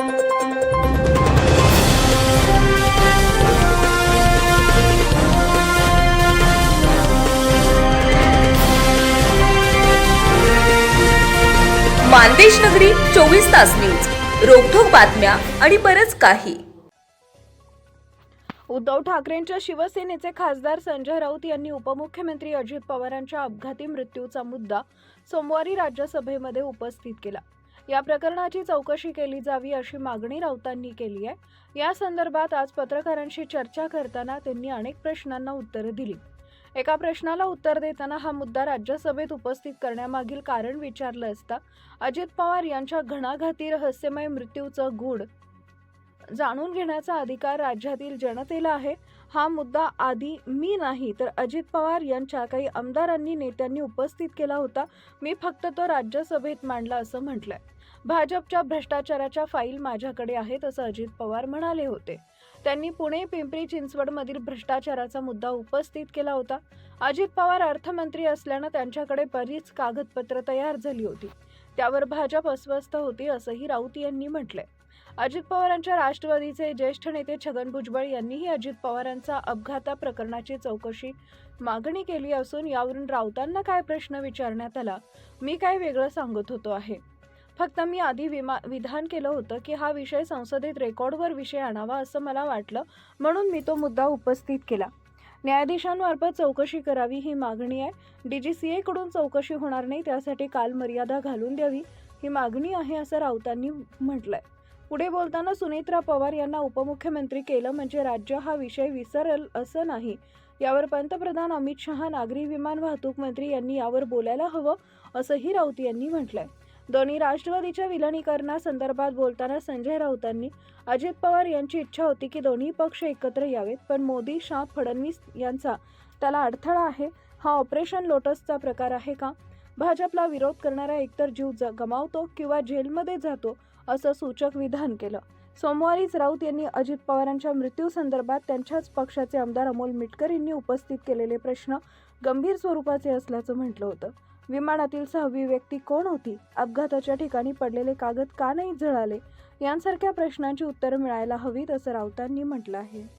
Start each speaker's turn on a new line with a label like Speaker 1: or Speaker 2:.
Speaker 1: मानदेश नगरी 24 तास न्यूज, रोखोक बातम्या आणि बरच काही.
Speaker 2: उद्धव ठाकरेंच्या शिवसेनेचे खासदार संजय राऊत यांनी उपमुख्यमंत्री अजित पवारांच्या अपघाती मृत्यूचा मुद्दा सोमवारी राज्यसभेमध्ये उपस्थित केला. या प्रकरणाची चौकशी केली जावी अशी मागणी राऊतांनी केली आहे. या संदर्भात आज पत्रकारांशी चर्चा करताना त्यांनी अनेक प्रश्नांना उत्तरे दिली. एका प्रश्नाला उत्तर देताना हा मुद्दा राज्यसभेत उपस्थित करण्यामागील कारण विचारलं असता अजित पवार यांच्या घणाघाती रहस्यमय मृत्यूचं गूढ जाणून घेण्याचा अधिकार राज्यातील जनतेला आहे. हा मुद्दा आधी मी नाही तर अजित पवार यांच्या काही आमदारांनी नेत्यांनी उपस्थित केला होता. मी फक्त तो राज्यसभेत मांडला असं म्हटलंय. भाजपच्या भ्रष्टाचाराच्या फाईल माझ्याकडे आहेत असं अजित पवार म्हणाले होते. त्यांनी पुणे पिंपरी चिंचवडमधील भ्रष्टाचाराचा मुद्दा उपस्थित केला होता. अजित पवार अर्थमंत्री असल्यानं त्यांच्याकडे बरीच कागदपत्र तयार झाली होती. त्यावर भाजप अस्वस्थ होती असंही राऊत यांनी म्हटलंय. अजित पवारांच्या राष्ट्रवादीचे ज्येष्ठ नेते छगन भुजबळ यांनीही अजित पवारांचा अपघाता प्रकरणाची चौकशी मागणी केली असून यावरून राऊतांना काय प्रश्न विचारण्यात आला. मी काय वेगळं सांगत होतो आहे. फक्त मी आधी विधान केलं होतं की हा विषय संसदेत रेकॉर्डवर विषय आणावा असं मला वाटलं, म्हणून मी तो मुद्दा उपस्थित केला. न्यायाधीशांमार्फत चौकशी करावी ही मागणी आहे. DGCA कडून चौकशी होणार नाही, त्यासाठी कालमर्यादा घालून द्यावी ही मागणी आहे असं राऊतांनी म्हटलंय. पुढे बोलताना सुनेत्रा पवार यांना उपमुख्यमंत्री केलं म्हणजे राज्य हा विषय विसरल असं नाही. यावर पंतप्रधान अमित शहा, नागरी विमान वाहतूक मंत्री यांनी यावर बोलायला हवं असंही राऊत यांनी म्हटलंय. दोन्ही राष्ट्रवादीच्या विलिनीकरणासंदर्भात बोलताना संजय राऊतांनी अजित पवार यांची इच्छा होती की दोन्ही पक्ष एकत्र यावेत, पण मोदी, शाह, फडणवीस यांचा त्याला अडथळा आहे. हा ऑपरेशन लोटसचा प्रकार आहे का? भाजपला विरोध करणारा एकतर जीव गमावतो किंवा जेलमध्ये जातो असं सूचक विधान केलं. सोमवारीच राऊत यांनी अजित पवारांच्या मृत्यूसंदर्भात त्यांच्याच पक्षाचे आमदार अमोल मिटकर यांनी उपस्थित केलेले प्रश्न गंभीर स्वरूपाचे असल्याचं म्हटलं होतं. विमानातील 6वी व्यक्ती कोण होती? अपघाताच्या ठिकाणी पडलेले कागद का नाही जळाले? यांसारख्या प्रश्नांची उत्तरं मिळायला हवीत असं राऊतांनी म्हटलं आहे.